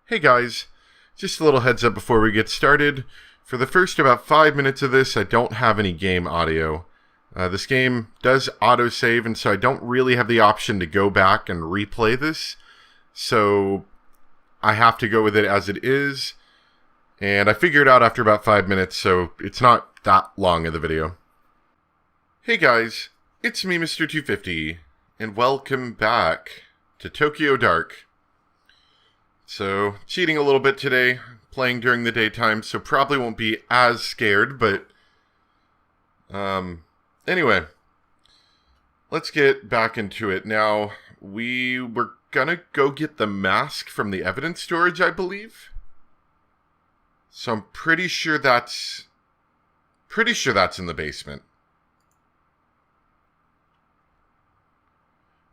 Hey guys, just a little heads up before we get started. For the first about 5 minutes of this, I don't have any game audio. This game does autosave, and so I don't really have the option to go back and replay this. So I have to go with it as it is. And I figured it out after about 5 minutes, so it's not that long of the video. Hey guys, it's me, Mr. 250, and welcome back to Tokyo Dark. So, cheating a little bit today, playing during the daytime, so probably won't be as scared, but anyway, let's get back into it. Now, we were gonna go get the mask from the evidence storage, I believe. So I'm pretty sure that's in the basement.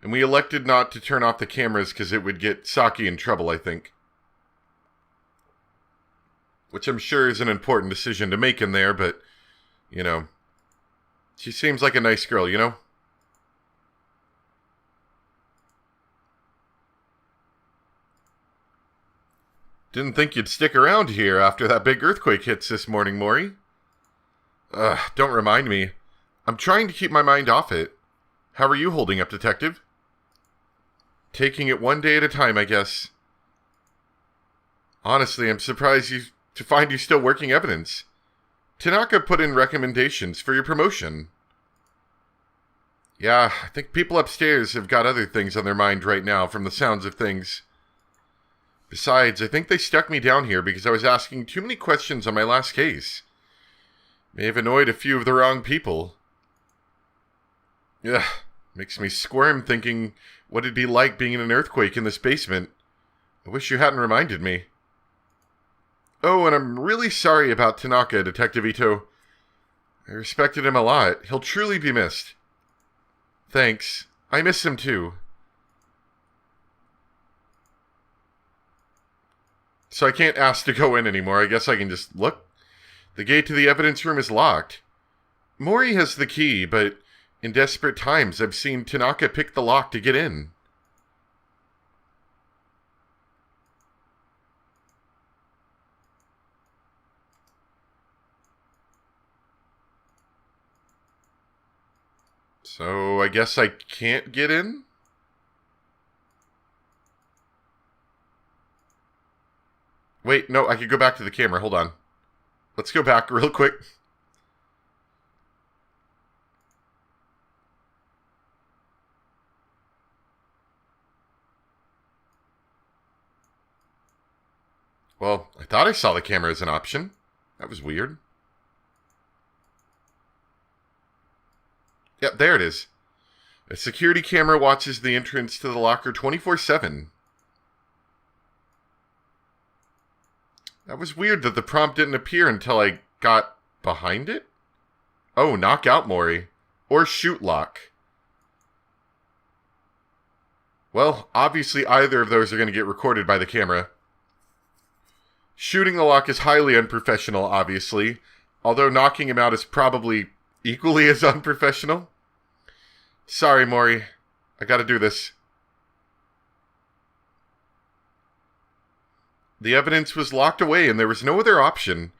And we elected not to turn off the cameras because it would get Saki in trouble, I think. Which I'm sure is an important decision to make in there, but, you know, she seems like a nice girl, you know? Didn't think you'd stick around here after that big earthquake hits this morning, Mori. Don't remind me. I'm trying to keep my mind off it. How are you holding up, Detective? Taking it one day at a time, I guess. Honestly, I'm surprised to find you still working evidence. Tanaka put in recommendations for your promotion. Yeah, I think people upstairs have got other things on their mind right now from the sounds of things. Besides, I think they stuck me down here because I was asking too many questions on my last case. May have annoyed a few of the wrong people. Ugh, makes me squirm thinking what it'd be like being in an earthquake in this basement. I wish you hadn't reminded me. Oh, and I'm really sorry about Tanaka, Detective Ito. I respected him a lot. He'll truly be missed. Thanks. I miss him too. So I can't ask to go in anymore. I guess I can just look. The gate to the evidence room is locked. Mori has the key, but in desperate times, I've seen Tanaka pick the lock to get in. So, I guess I can't get in? Wait, no, I could go back to the camera. Hold on. Let's go back real quick. Well, I thought I saw the camera as an option. That was weird. Yep, there it is. A security camera watches the entrance to the locker 24/7. That was weird that the prompt didn't appear until I got behind it. Oh, knock out Mori. Or shoot lock. Well, obviously either of those are going to get recorded by the camera. Shooting the lock is highly unprofessional, obviously. Although knocking him out is probably equally as unprofessional. Sorry, Mori. I gotta do this. The evidence was locked away and there was no other option.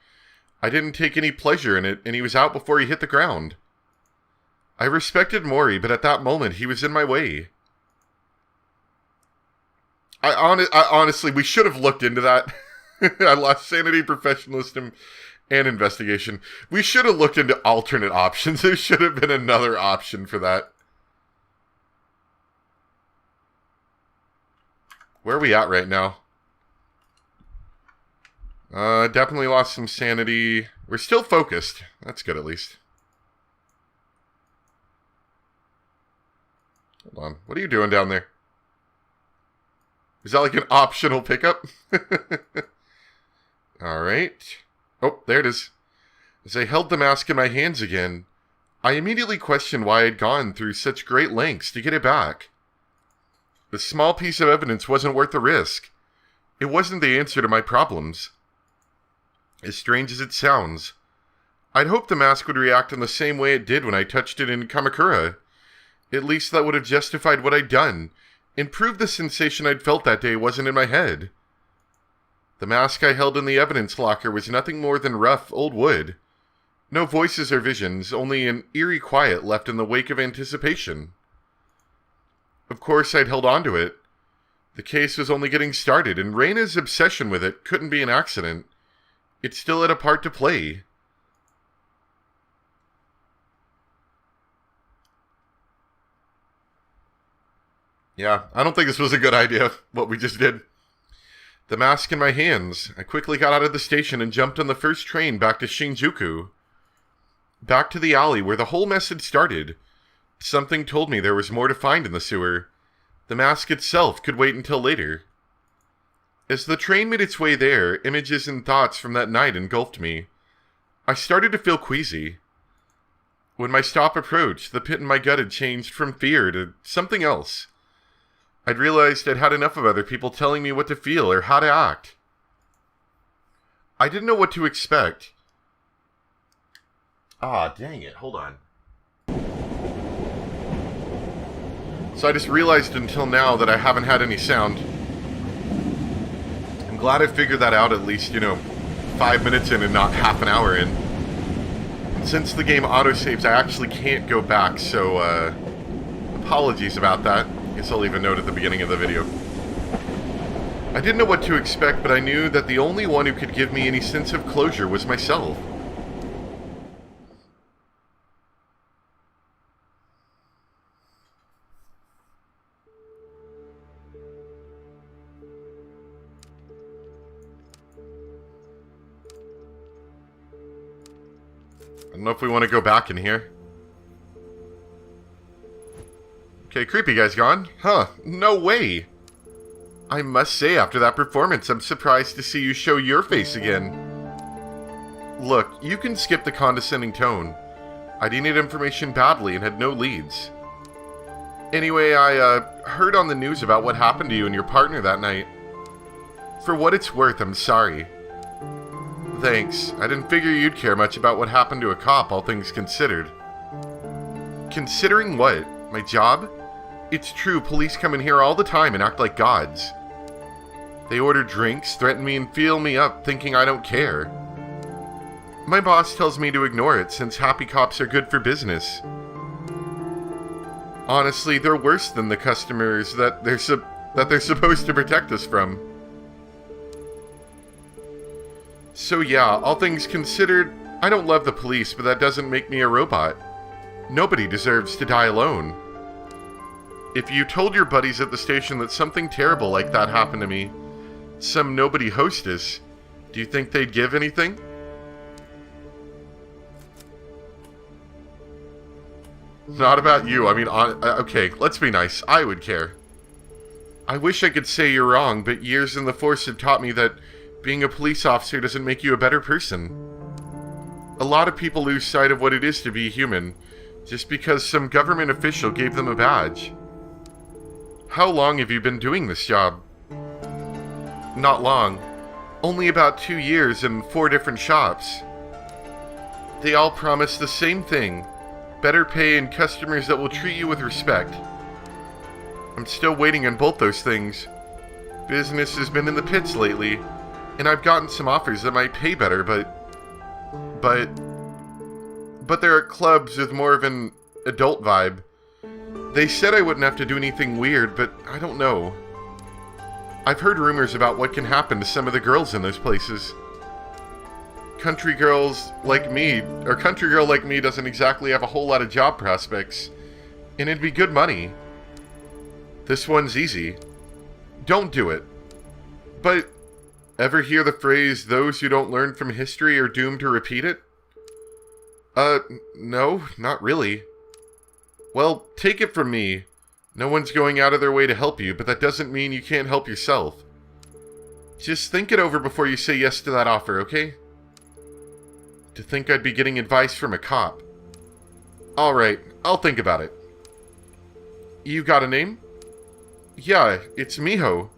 I didn't take any pleasure in it, and he was out before he hit the ground. I respected Mori, but at that moment, he was in my way. I honestly, we should have looked into that. I lost sanity, professionalism, and investigation. We should have looked into alternate options. There should have been another option for that. Where are we at right now? Definitely lost some sanity. We're still focused. That's good, at least. Hold on. What are you doing down there? Is that like an optional pickup? Alright. Oh, there it is. As I held the mask in my hands again, I immediately questioned why I'd gone through such great lengths to get it back. The small piece of evidence wasn't worth the risk. It wasn't the answer to my problems. As strange as it sounds, I'd hoped the mask would react in the same way it did when I touched it in Kamakura. At least that would have justified what I'd done, and proved the sensation I'd felt that day wasn't in my head. The mask I held in the evidence locker was nothing more than rough, old wood. No voices or visions, only an eerie quiet left in the wake of anticipation. Of course, I'd held on to it. The case was only getting started, and Raina's obsession with it couldn't be an accident. It still had a part to play. Yeah, I don't think this was a good idea, what we just did. The mask in my hands, I quickly got out of the station and jumped on the first train back to Shinjuku. Back to the alley where the whole mess had started. Something told me there was more to find in the sewer. The mask itself could wait until later. As the train made its way there, images and thoughts from that night engulfed me. I started to feel queasy. When my stop approached, the pit in my gut had changed from fear to something else. I'd realized I'd had enough of other people telling me what to feel or how to act. I didn't know what to expect. Dang it, hold on. So I just realized until now that I haven't had any sound. I'm glad I figured that out at least, 5 minutes in and not half an hour in. And since the game autosaves, I actually can't go back, so, apologies about that. Guess I'll leave a note at the beginning of the video. I didn't know what to expect, but I knew that the only one who could give me any sense of closure was myself. I don't know if we want to go back in here. Okay, creepy guy's gone. Huh, no way. I must say, after that performance, I'm surprised to see you show your face again. Look, you can skip the condescending tone. I needed information badly and had no leads. Anyway, I heard on the news about what happened to you and your partner that night. For what it's worth, I'm sorry. Thanks. I didn't figure you'd care much about what happened to a cop, all things considered. Considering what? My job? It's true, police come in here all the time and act like gods. They order drinks, threaten me, and feel me up, thinking I don't care. My boss tells me to ignore it, since happy cops are good for business. Honestly, they're worse than the customers that they're supposed to protect us from. So yeah, all things considered, I don't love the police, but that doesn't make me a robot. Nobody deserves to die alone. If you told your buddies at the station that something terrible like that happened to me, some nobody hostess, do you think they'd give anything? Not about you, I mean, okay, let's be nice, I would care. I wish I could say you're wrong, but years in the force have taught me that being a police officer doesn't make you a better person. A lot of people lose sight of what it is to be human, just because some government official gave them a badge. How long have you been doing this job? Not long. Only about 2 years in 4 different shops. They all promise the same thing. Better pay and customers that will treat you with respect. I'm still waiting on both those things. Business has been in the pits lately, and I've gotten some offers that might pay better, but there are clubs with more of an adult vibe. They said I wouldn't have to do anything weird, but I don't know. I've heard rumors about what can happen to some of the girls in those places. Country girl like me doesn't exactly have a whole lot of job prospects, and it'd be good money. This one's easy. Don't do it. But ever hear the phrase, those who don't learn from history are doomed to repeat it? No, not really. Well, take it from me. No one's going out of their way to help you, but that doesn't mean you can't help yourself. Just think it over before you say yes to that offer, okay? To think I'd be getting advice from a cop. Alright, I'll think about it. You got a name? Yeah, it's Miho.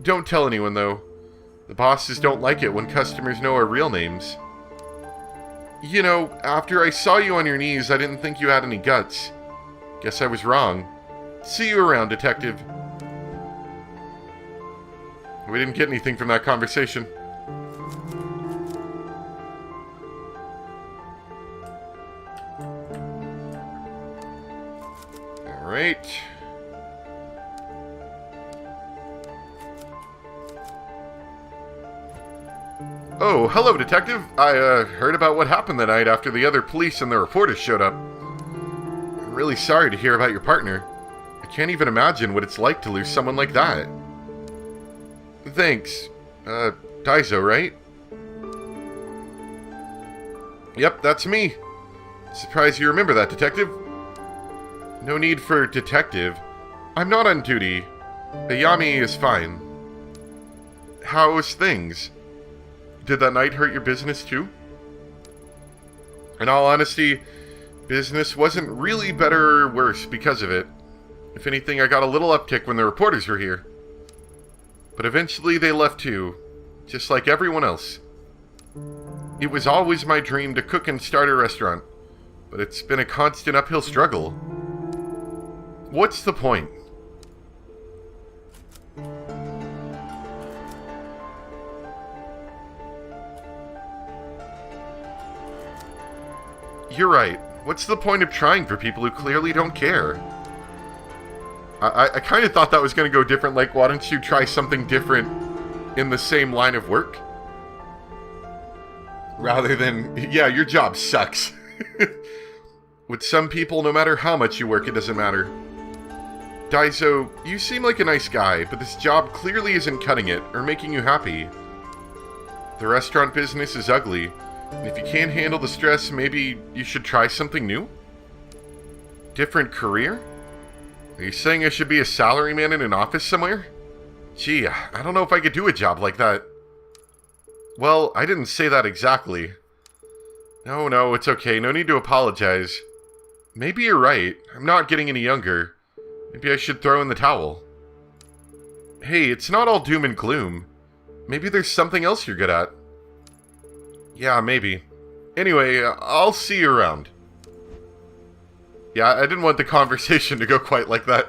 Don't tell anyone, though. The bosses don't like it when customers know our real names. You know, after I saw you on your knees, I didn't think you had any guts. Guess I was wrong. See you around, detective. We didn't get anything from that conversation. Alright. Oh, hello, Detective. I heard about what happened that night after the other police and the reporters showed up. I'm really sorry to hear about your partner. I can't even imagine what it's like to lose someone like that. Thanks. Daiso, right? Yep, that's me. Surprised you remember that, Detective. No need for detective. I'm not on duty. Ayami is fine. How's things? Did that night hurt your business too? In all honesty, business wasn't really better or worse because of it. If anything, I got a little uptick when the reporters were here. But eventually they left too, just like everyone else. It was always my dream to cook and start a restaurant, but it's been a constant uphill struggle. What's the point? You're right. What's the point of trying for people who clearly don't care? I kind of thought that was going to go different, like, why don't you try something different in the same line of work? Rather than, yeah, your job sucks. With some people, no matter how much you work, it doesn't matter. Daiso, you seem like a nice guy, but this job clearly isn't cutting it or making you happy. The restaurant business is ugly, and if you can't handle the stress, maybe you should try something new? Different career? Are you saying I should be a salaryman in an office somewhere? Gee, I don't know if I could do a job like that. Well, I didn't say that exactly. No, it's okay. No need to apologize. Maybe you're right. I'm not getting any younger. Maybe I should throw in the towel. Hey, it's not all doom and gloom. Maybe there's something else you're good at. Yeah, maybe. Anyway, I'll see you around. Yeah, I didn't want the conversation to go quite like that.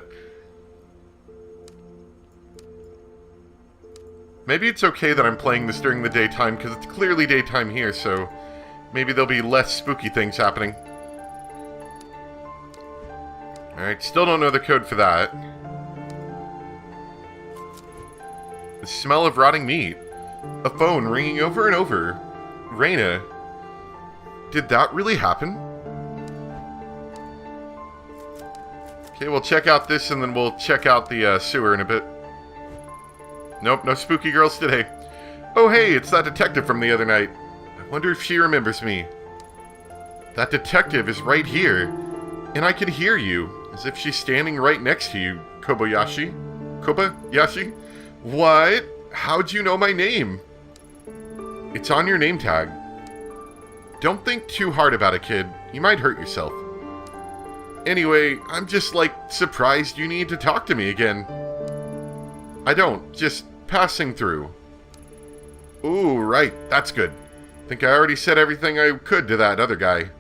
Maybe it's okay that I'm playing this during the daytime, because it's clearly daytime here, so maybe there'll be less spooky things happening. Alright, still don't know the code for that. The smell of rotting meat. A phone ringing over and over. Reina. Did that really happen? Okay, we'll check out this and then we'll check out the sewer in a bit. Nope, no spooky girls today. Oh hey, it's that detective from the other night. I wonder if she remembers me. That detective is right here, and I can hear you, as if she's standing right next to you, Kobayashi? Kobayashi? What? How'd you know my name? It's on your name tag. Don't think too hard about it, kid. You might hurt yourself. Anyway, I'm just, surprised you need to talk to me again. I don't, just passing through. Ooh, right, that's good. Think I already said everything I could to that other guy.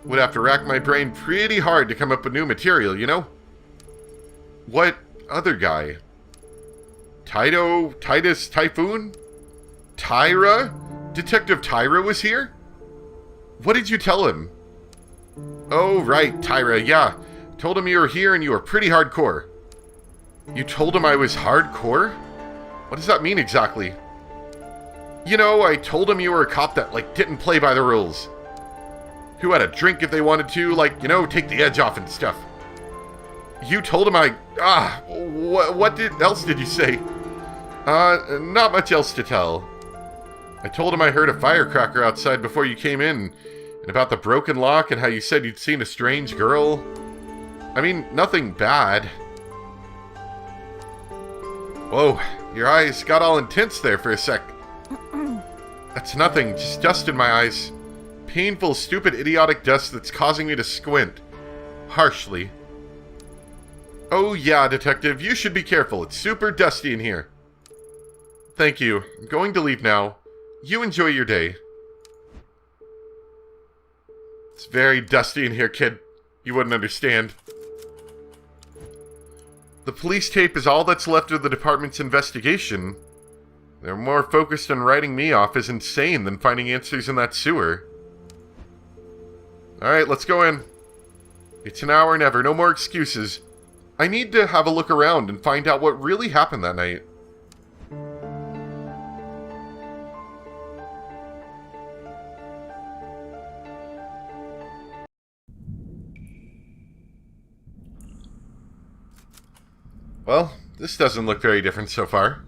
Would have to rack my brain pretty hard to come up with new material, you know? What other guy? Titus Typhoon? Tyra? Detective Tyra was here? What did you tell him? Oh, right, Tyra, yeah. Told him you were here and you were pretty hardcore. You told him I was hardcore? What does that mean exactly? You know, I told him you were a cop that, didn't play by the rules. Who had a drink if they wanted to, take the edge off and stuff. You told him what else did you say? Not much else to tell. I told him I heard a firecracker outside before you came in, and about the broken lock and how you said you'd seen a strange girl. I mean, nothing bad. Whoa, your eyes got all intense there for a sec. That's nothing, just dust in my eyes. Painful, stupid, idiotic dust that's causing me to squint. Harshly. Oh yeah, Detective, you should be careful. It's super dusty in here. Thank you. I'm going to leave now. You enjoy your day. It's very dusty in here, kid. You wouldn't understand. The police tape is all that's left of the department's investigation. They're more focused on writing me off as insane than finding answers in that sewer. Alright, let's go in. It's an hour and ever, no more excuses. I need to have a look around and find out what really happened that night. Well, this doesn't look very different so far.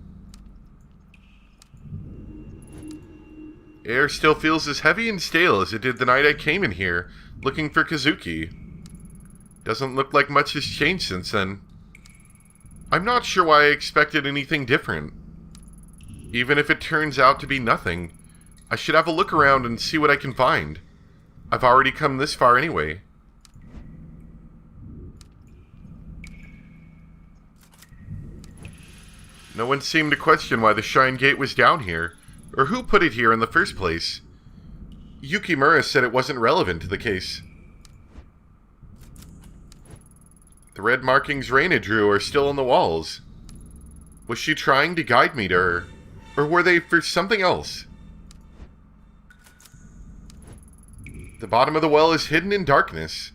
Air still feels as heavy and stale as it did the night I came in here, looking for Kazuki. Doesn't look like much has changed since then. I'm not sure why I expected anything different. Even if it turns out to be nothing, I should have a look around and see what I can find. I've already come this far anyway. No one seemed to question why the Shrine Gate was down here, or who put it here in the first place. Yukimura said it wasn't relevant to the case. The red markings Reina drew are still on the walls. Was she trying to guide me to her, or were they for something else? The bottom of the well is hidden in darkness.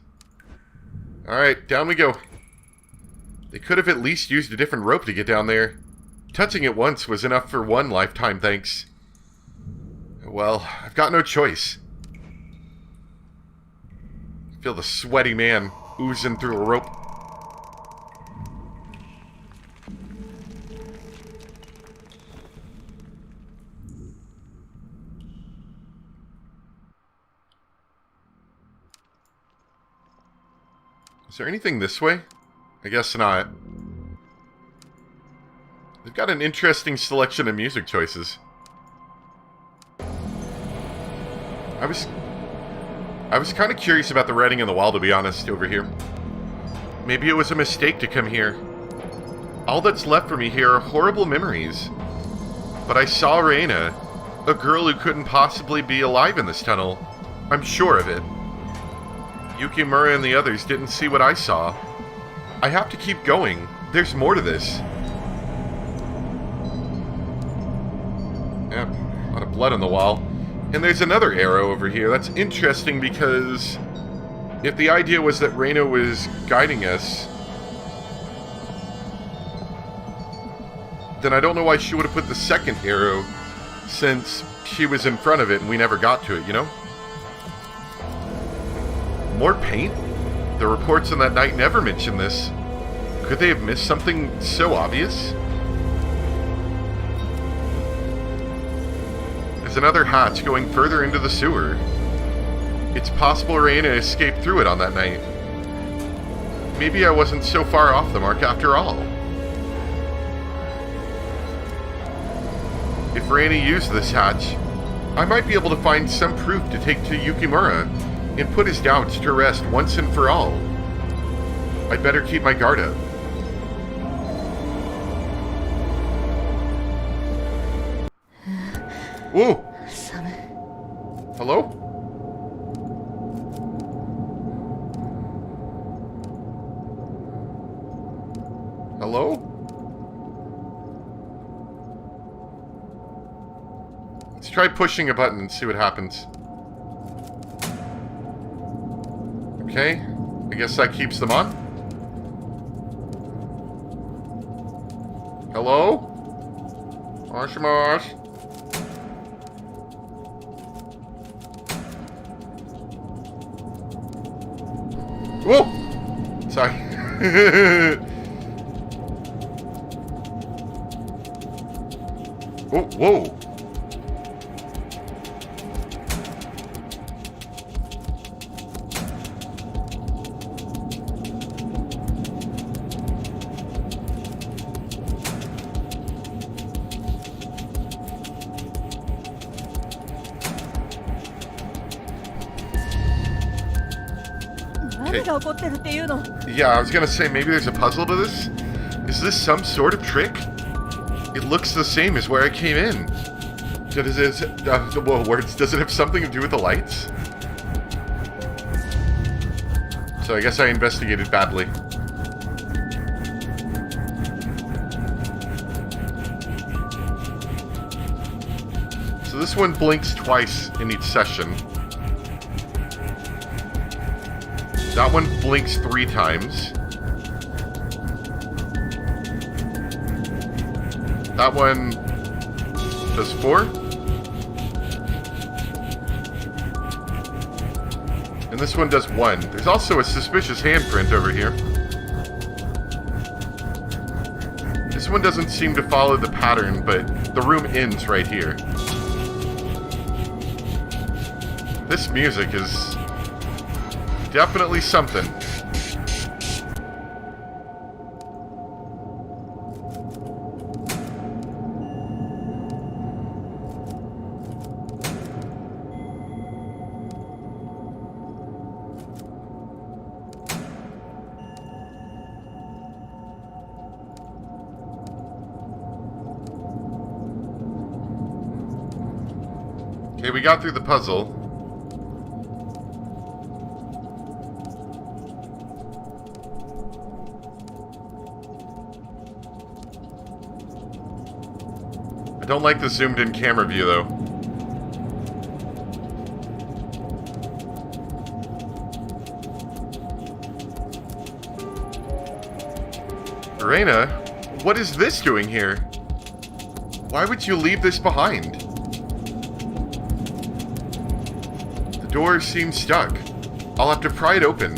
Alright, down we go. They could have at least used a different rope to get down there. Touching it once was enough for one lifetime, thanks. Well, I've got no choice. I feel the sweaty man oozing through a rope. Is there anything this way? I guess not. They've got an interesting selection of music choices. I was kind of curious about the writing on the wall, to be honest, over here. Maybe it was a mistake to come here. All that's left for me here are horrible memories. But I saw Reina, a girl who couldn't possibly be alive in this tunnel. I'm sure of it. Yukimura and the others didn't see what I saw. I have to keep going. There's more to this. Yep, a lot of blood on the wall. And there's another arrow over here. That's interesting because if the idea was that Reina was guiding us, then I don't know why she would have put the second arrow, since she was in front of it and we never got to it, you know? More paint? The reports on that night never mentioned this. Could they have missed something so obvious? There's another hatch going further into the sewer. It's possible Reina escaped through it on that night. Maybe I wasn't so far off the mark after all. If Reina used this hatch, I might be able to find some proof to take to Yukimura and put his doubts to rest once and for all. I'd better keep my guard up. Whoa! Hello? Hello? Let's try pushing a button and see what happens. Okay, I guess that keeps them on. Hello? Mosh mosh. Whoa! Sorry. Oh, whoa! Yeah, I was gonna say, maybe there's a puzzle to this? Is this some sort of trick? It looks the same as where I came in. Does it have something to do with the lights? So I guess I investigated badly. So this one blinks twice in each session. That one blinks 3 times. That one does 4. And this one does 1. There's also a suspicious handprint over here. This one doesn't seem to follow the pattern, but the room ends right here. This music is definitely something. Okay, we got through the puzzle. I don't like the zoomed in camera view though. Reina, what is this doing here? Why would you leave this behind? The door seems stuck. I'll have to pry it open.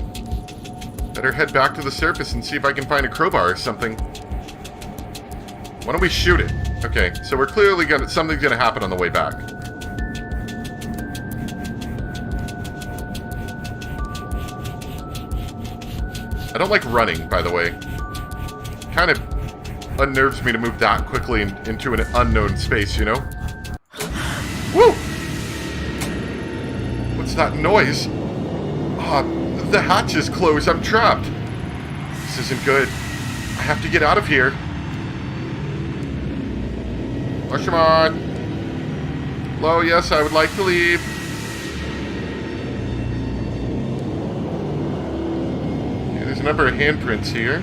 Better head back to the surface and see if I can find a crowbar or something. Why don't we shoot it? Okay, so we're clearly something's gonna happen on the way back. I don't like running, by the way. Kind of unnerves me to move that quickly into an unknown space, you know? Woo! What's that noise? Ah, the hatch is closed. I'm trapped. This isn't good. I have to get out of here. Come hello, yes, I would like to leave. Okay, there's a number of handprints here.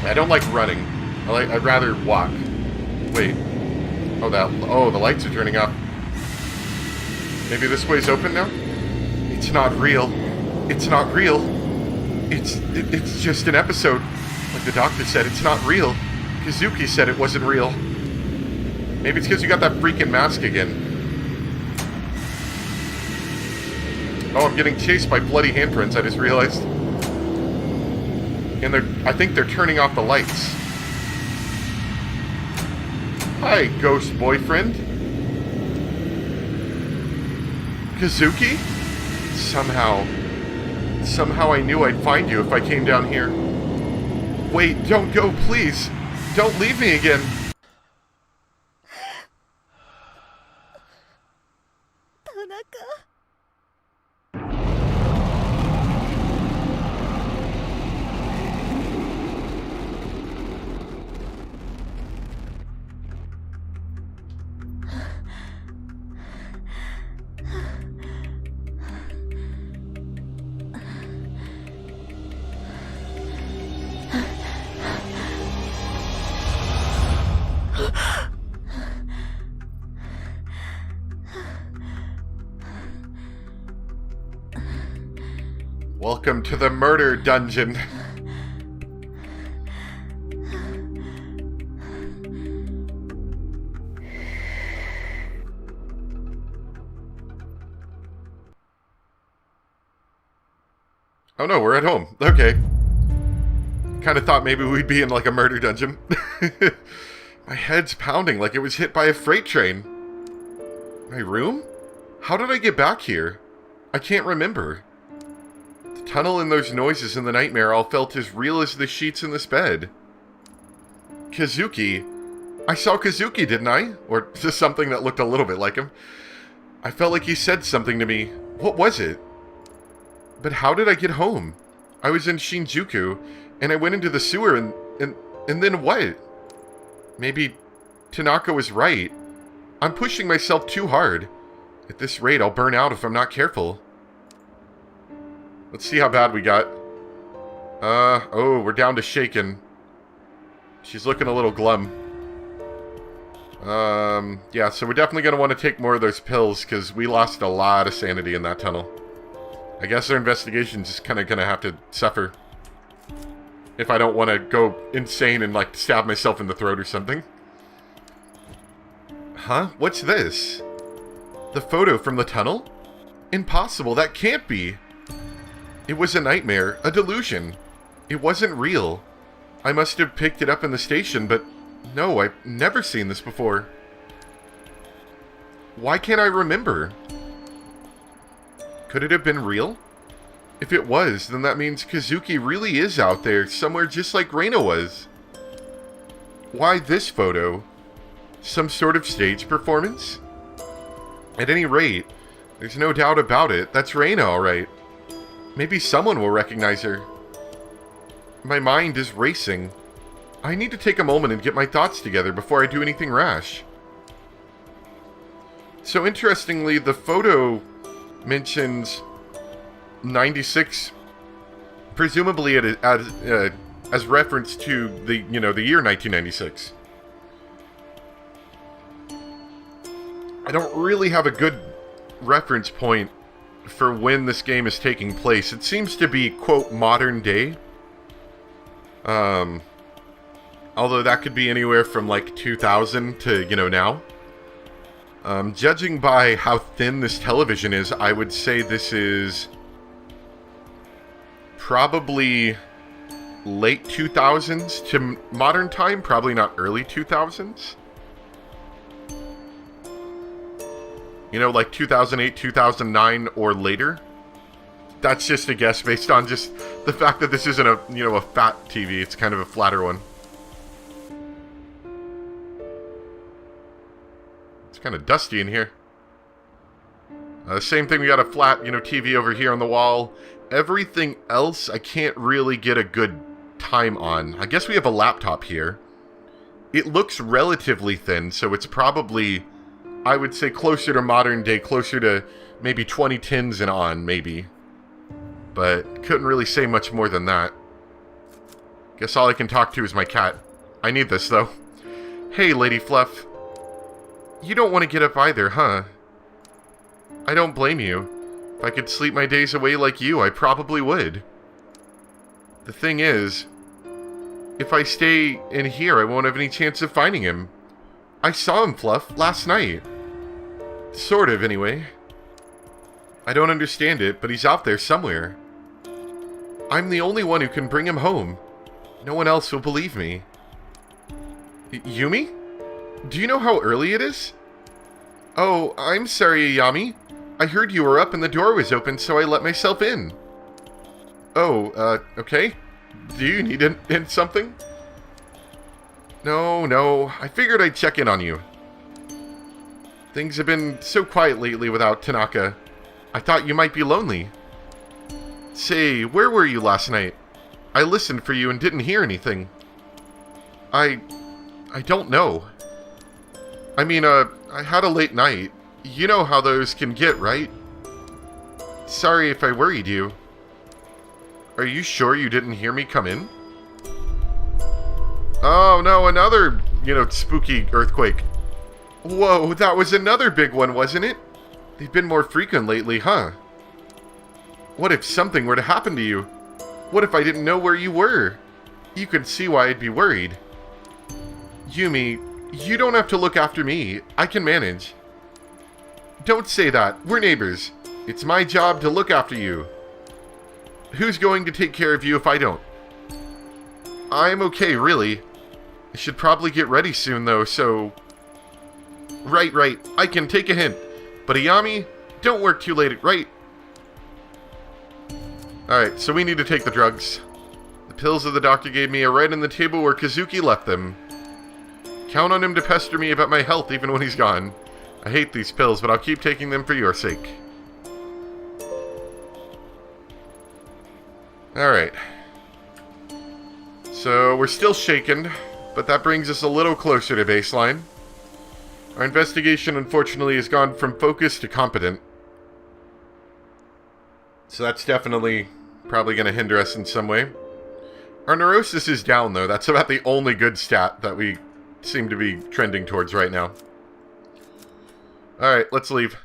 I don't like running. I'd rather walk. Wait. Oh, the lights are turning off. Maybe this way's open now? It's not real. It's not real. It's just an episode. Like the doctor said, it's not real. Kazuki said it wasn't real. Maybe it's because you got that freaking mask again. Oh, I'm getting chased by bloody handprints, I just realized. And I think they're turning off the lights. Hi, ghost boyfriend. Kazuki? Somehow I knew I'd find you if I came down here. Wait, don't go, please. Don't leave me again. Tanaka. Welcome to the murder dungeon. Oh no, we're at home. Okay. Kind of thought maybe we'd be in like a murder dungeon. My head's pounding like it was hit by a freight train. My room? How did I get back here? I can't remember. The tunnel and those noises in the nightmare all felt as real as the sheets in this bed. Kazuki. I saw Kazuki, didn't I? Or just something that looked a little bit like him. I felt like he said something to me. What was it? But how did I get home? I was in Shinjuku, and I went into the sewer, and then what? Maybe Tanaka was right. I'm pushing myself too hard. At this rate, I'll burn out if I'm not careful. Let's see how bad we got. Oh, we're down to shaken. She's looking a little glum. Yeah, so we're definitely going to want to take more of those pills, because we lost a lot of sanity in that tunnel. I guess our investigation's just kind of gonna have to suffer. If I don't want to go insane and, like, stab myself in the throat or something. Huh? What's this? The photo from the tunnel? Impossible, that can't be. It was a nightmare, a delusion. It wasn't real. I must have picked it up in the station, but no, I've never seen this before. Why can't I remember? Could it have been real? If it was, then that means Kazuki really is out there, somewhere just like Reina was. Why this photo? Some sort of stage performance? At any rate, there's no doubt about it, that's Reina, alright. Maybe someone will recognize her. My mind is racing. I need to take a moment and get my thoughts together before I do anything rash. So interestingly, the photo mentions 96, presumably as reference to the year 1996. I don't really have a good reference point for when this game is taking place. It seems to be, quote, modern day. Although that could be anywhere from like 2000 to, now. Judging by how thin this television is, I would say this is probably late 2000s to modern time, probably not early 2000s. Like 2008, 2009, or later. That's just a guess based on just the fact that this isn't a fat TV. It's kind of a flatter one. It's kind of dusty in here. Same thing, we got a flat, TV over here on the wall. Everything else, I can't really get a good time on. I guess we have a laptop here. It looks relatively thin, so it's probably, I would say, closer to modern day, closer to maybe 2010s and on, maybe. But couldn't really say much more than that. Guess all I can talk to is my cat. I need this, though. Hey, Lady Fluff. You don't want to get up either, huh? I don't blame you. If I could sleep my days away like you, I probably would. The thing is, if I stay in here, I won't have any chance of finding him. I saw him, Fluff, last night. Sort of, anyway. I don't understand it, but he's out there somewhere. I'm the only one who can bring him home. No one else will believe me. Yumi? Do you know how early it is? Oh, I'm sorry, Ayami. I heard you were up and the door was open, so I let myself in. Oh, okay. Do you need something? No. I figured I'd check in on you. Things have been so quiet lately without Tanaka. I thought you might be lonely. Say, where were you last night? I listened for you and didn't hear anything. I don't know. I mean, I had a late night. You know how those can get, right? Sorry if I worried you. Are you sure you didn't hear me come in? Oh no, another, spooky earthquake. Whoa, that was another big one, wasn't it? They've been more frequent lately, huh? What if something were to happen to you? What if I didn't know where you were? You could see why I'd be worried. Yumi, you don't have to look after me. I can manage. Don't say that. We're neighbors. It's my job to look after you. Who's going to take care of you if I don't? I'm okay, really. I should probably get ready soon, though, so... Right. I can take a hint. But Ayami, don't work too late, right? Alright, so we need to take the drugs. The pills that the doctor gave me are right on the table where Kazuki left them. Count on him to pester me about my health even when he's gone. I hate these pills, but I'll keep taking them for your sake. Alright. So, we're still shaken, but that brings us a little closer to baseline. Our investigation, unfortunately, has gone from focused to competent. So that's definitely probably going to hinder us in some way. Our neurosis is down, though. That's about the only good stat that we seem to be trending towards right now. Alright, let's leave.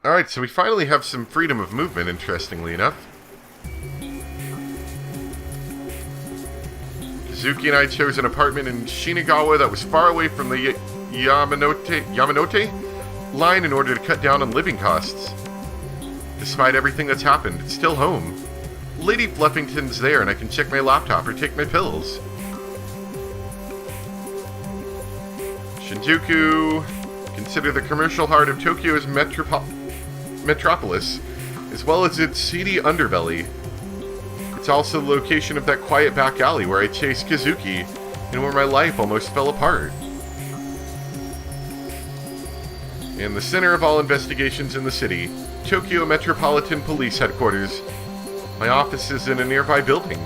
Alright, so we finally have some freedom of movement, interestingly enough. Kazuki and I chose an apartment in Shinagawa that was far away from the Yamanote line in order to cut down on living costs. Despite everything that's happened, it's still home. Lady Fluffington's there and I can check my laptop or take my pills. Shinjuku, consider the commercial heart of Tokyo's metropolis, as well as its seedy underbelly. It's also the location of that quiet back alley where I chased Kazuki and where my life almost fell apart. In the center of all investigations in the city, Tokyo Metropolitan Police Headquarters. My office is in a nearby building.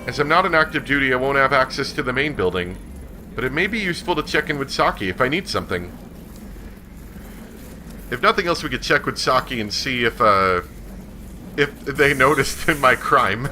As I'm not on active duty, I won't have access to the main building, but it may be useful to check in with Saki if I need something. If nothing else, we could check with Saki and see if they noticed my crime.